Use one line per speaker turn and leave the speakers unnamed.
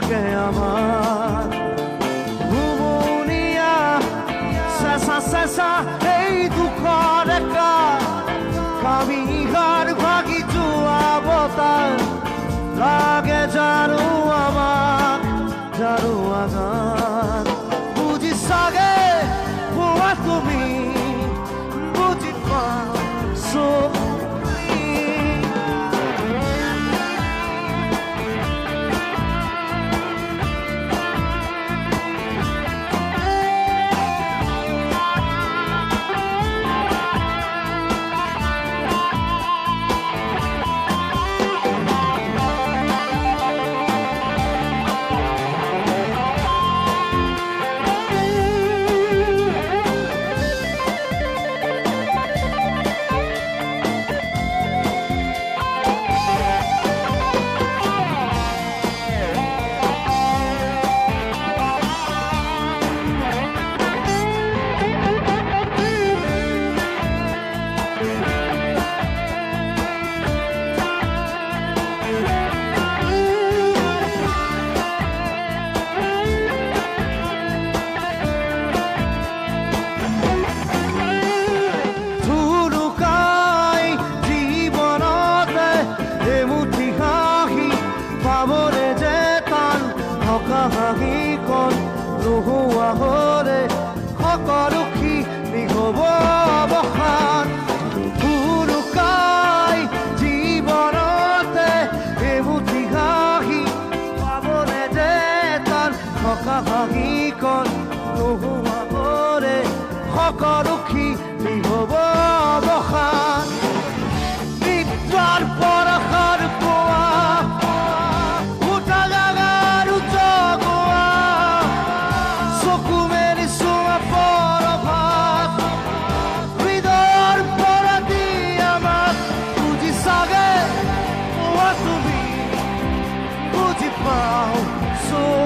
লাগে আমার ঘুমুনিয়া চেঁচা চেঁচা এই দুখৰ একা কামিহাৰ ভাগি যোৱা বতাহ লাগে জানো আমাক জানো আগান বুজি চাগে পোৱা তুমি বুজি পাইছো হাঁহিকণ নোহোৱা হ'লে সকলোখি নিহব অৱসান ভুলুকাই জীৱনতে এমুঠি হাঁহি পাবনে যে টান থকা হাঁহিকণ নোহোৱা হ'লে সকলোখি নিহব অৱসান নিদ্ৰাৰ পৰশৰ পোৱা So